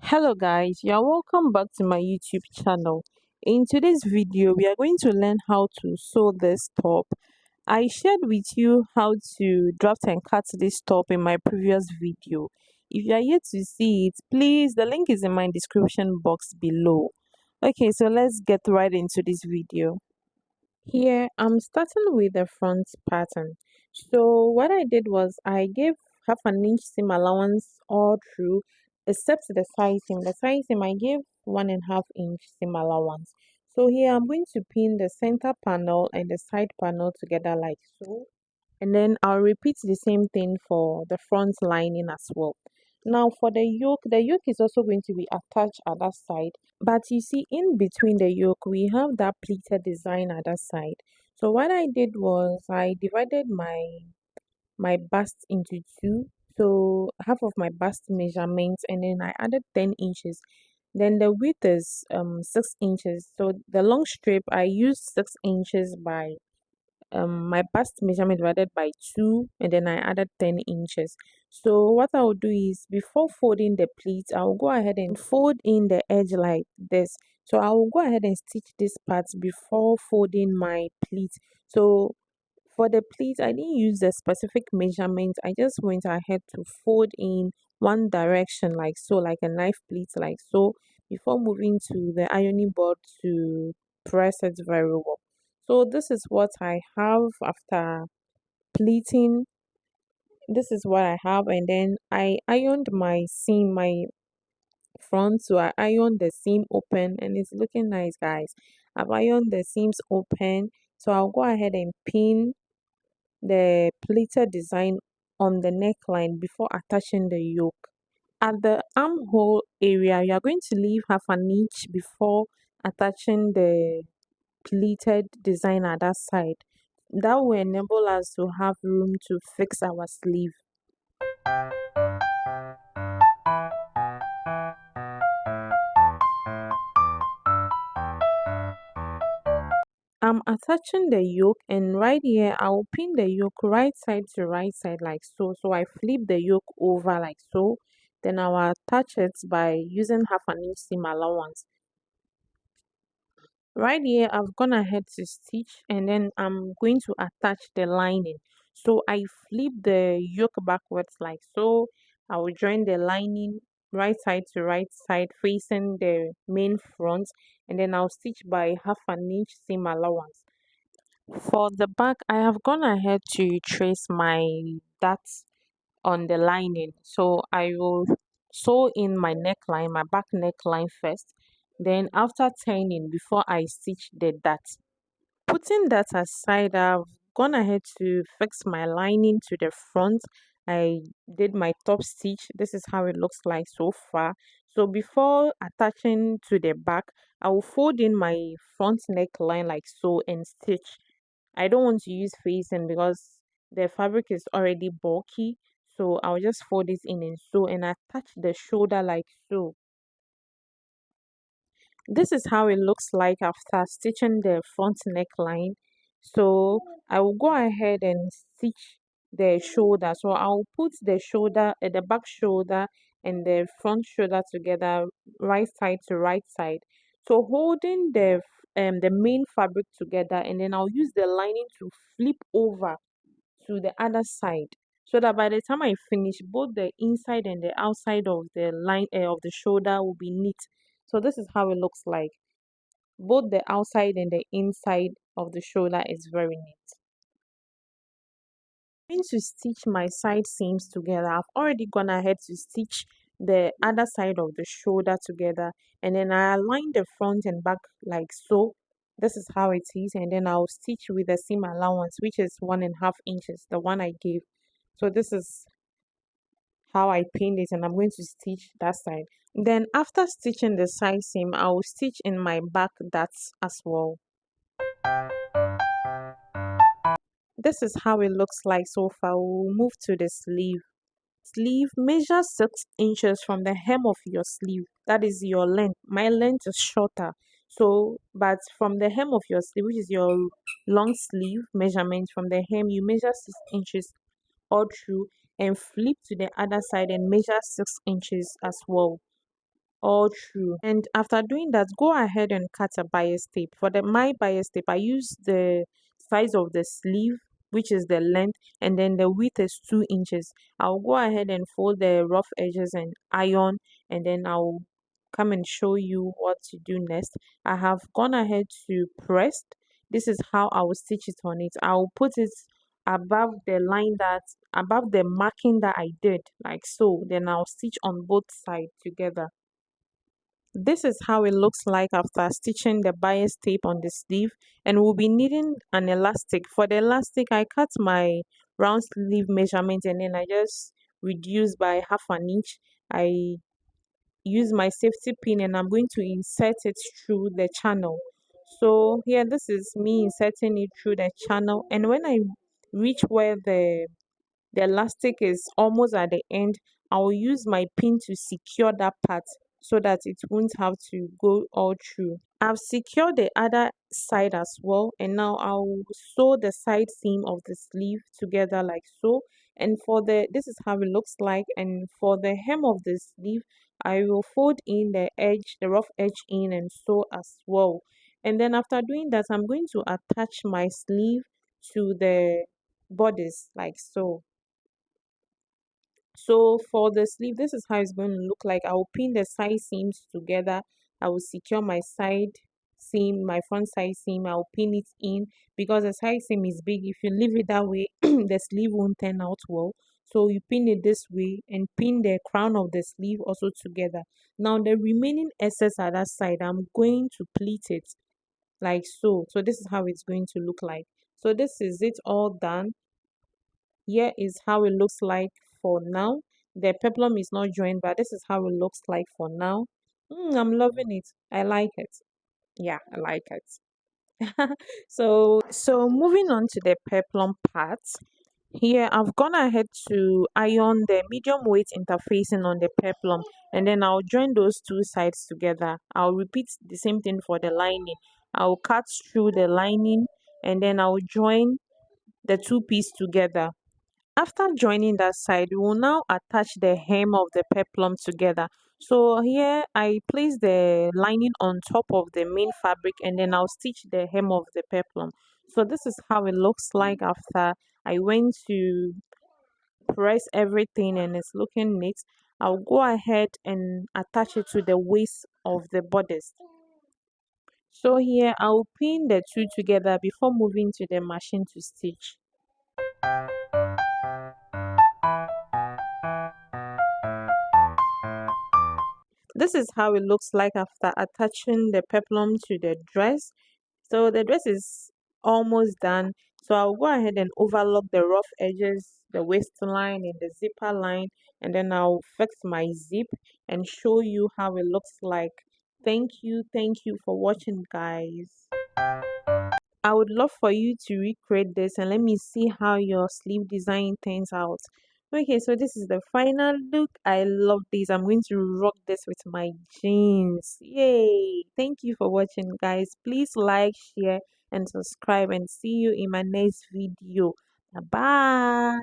Hello guys, you are welcome back to my YouTube channel. In today's video, we are going to learn how to sew this top. I shared with you how to draft and cut this top in my previous video. If you are yet to see it, please, the link is in my description box below. Okay, so let's get right into this video. Here, I'm starting with the front pattern. So what I did was I gave half an inch seam allowance all through, except the side seam. The side seam I gave 1.5 inch seam allowance. So here I'm going to pin the center panel and the side panel together like so. And then I'll repeat the same thing for the front lining as well. Now for the yoke is also going to be attached at that side. But you see, in between the yoke, we have that pleated design at that side. So what I did was I divided my bust into two. So half of my bust measurement, and then I added 10 inches. Then the width is 6 inches. So the long strip I used 6 inches by my bust measurement divided by 2, and then I added 10 inches. So what I'll do is, before folding the pleats, I'll go ahead and fold in the edge like this. So I will go ahead and stitch this part before folding my pleat. So for the pleat, I didn't use the specific measurement. I just went ahead to fold in one direction like so, like a knife pleat like so, before moving to the ironing board to press it very well. So this is what I have after pleating. This is what I have, and then I ironed my seam, my front. So I ironed the seam open, and it's looking nice, guys. I've ironed the seams open, so I'll go ahead and pin the pleated design on the neckline before attaching the yoke. At the armhole area, you are going to leave half an inch before attaching the pleated design at that side. That will enable us to have room to fix our sleeve. I'm attaching the yoke, and right here I will pin the yoke right side to right side like so. So I flip the yoke over like so. Then I will attach it by using half an inch seam allowance. Right here I've gone ahead to stitch, and then I'm going to attach the lining. So I flip the yoke backwards like so. I will join the lining right side to right side facing the main front, and then I'll stitch by half an inch seam allowance. For the back, I have gone ahead to trace my dots on the lining. So I will sew in my neckline, my back neckline first. Then after turning, before I stitch the dot. Putting that aside, I've gone ahead to fix my lining to the front. I did my top stitch. This is how it looks like so far. So before attaching to the back, I will fold in my front neckline like so and stitch. I don't want to use facing because the fabric is already bulky. So I'll just fold it in and sew and attach the shoulder like so. This is how it looks like after stitching the front neckline. So I will go ahead and stitch the shoulder. So I'll put the shoulder at the back shoulder and the front shoulder together, right side to right side. So holding the main fabric together, and then I'll use the lining to flip over to the other side, so that by the time I finish, both the inside and the outside of the line of the shoulder will be neat. So this is how it looks like. Both the outside and the inside of the shoulder is very neat. I'm going to stitch my side seams together. I've already gone ahead to stitch the other side of the shoulder together, and then I align the front and back like so. This is how it is, and then I'll stitch with the seam allowance, which is 1.5 inches, the one I gave. So this is how I pinned it, and I'm going to stitch that side. Then after stitching the side seam, I will stitch in my back dots as well. This is how it looks like so far. We'll move to the sleeve. Sleeve, measure 6 inches from the hem of your sleeve. That is your length. My length is shorter. So, but from the hem of your sleeve, which is your long sleeve measurement, from the hem, you measure 6 inches all through, and flip to the other side and measure 6 inches as well. all through. And after doing that, go ahead and cut a bias tape. For the my bias tape, I use the size of the sleeve, which is the length, and then the width is 2 inches. I'll go ahead and fold the rough edges and iron, and then I'll come and show you what to do next. I have gone ahead to press. This is how I will stitch it on it. I'll put it above the line, that above the marking that I did, like so. Then I'll stitch on both sides together. This is how it looks like after stitching the bias tape on the sleeve, and we'll be needing an elastic. For the elastic, I cut my round sleeve measurement and then I just reduced by half an inch. I use my safety pin and I'm going to insert it through the channel. So here, this is me inserting it through the channel, and when I reach where the elastic is almost at the end, I will use my pin to secure that part so that it won't have to go all through. I've secured the other side as well, and now I'll sew the side seam of the sleeve together like so. And for the this is how it looks like. And for the hem of the sleeve, I will fold in the edge, the rough edge in, and sew as well. And then after doing that, I'm going to attach my sleeve to the bodice like so. So for the sleeve, this is how it's going to look like. I will pin the side seams together. I will secure my side seam, my front side seam. I will pin it in because the side seam is big. If you leave it that way, the sleeve won't turn out well. So you pin it this way and pin the crown of the sleeve also together. Now the remaining excess at that side, I'm going to pleat it like so. So this is how it's going to look like. So this is it all done. Here is how it looks like for now. The peplum is not joined, but this is how it looks like for now. I'm loving it. I like it. Yeah, I like it. So moving on to the peplum part. Here I've gone ahead to iron the medium weight interfacing on the peplum, and then I'll join those two sides together. I'll repeat the same thing for the lining. I'll cut through the lining and then I'll join the two pieces together. After joining that side, we will now attach the hem of the peplum together. So here I place the lining on top of the main fabric and then I'll stitch the hem of the peplum. So this is how it looks like after I went to press everything and it's looking neat. I'll go ahead and attach it to the waist of the bodice. So here I'll pin the two together before moving to the machine to stitch. This is how it looks like after attaching the peplum to the dress. So the dress is almost done. So I'll go ahead and overlock the rough edges, the waistline and the zipper line, and then I'll fix my zip and show you how it looks like. Thank you for watching, guys. I would love for you to recreate this and let me see how your sleeve design turns out. Okay, so this is the final look. I love this. I'm going to rock this with my jeans. Yay! Thank you for watching, guys. Please like, share, and subscribe, and see you in my next video. Bye.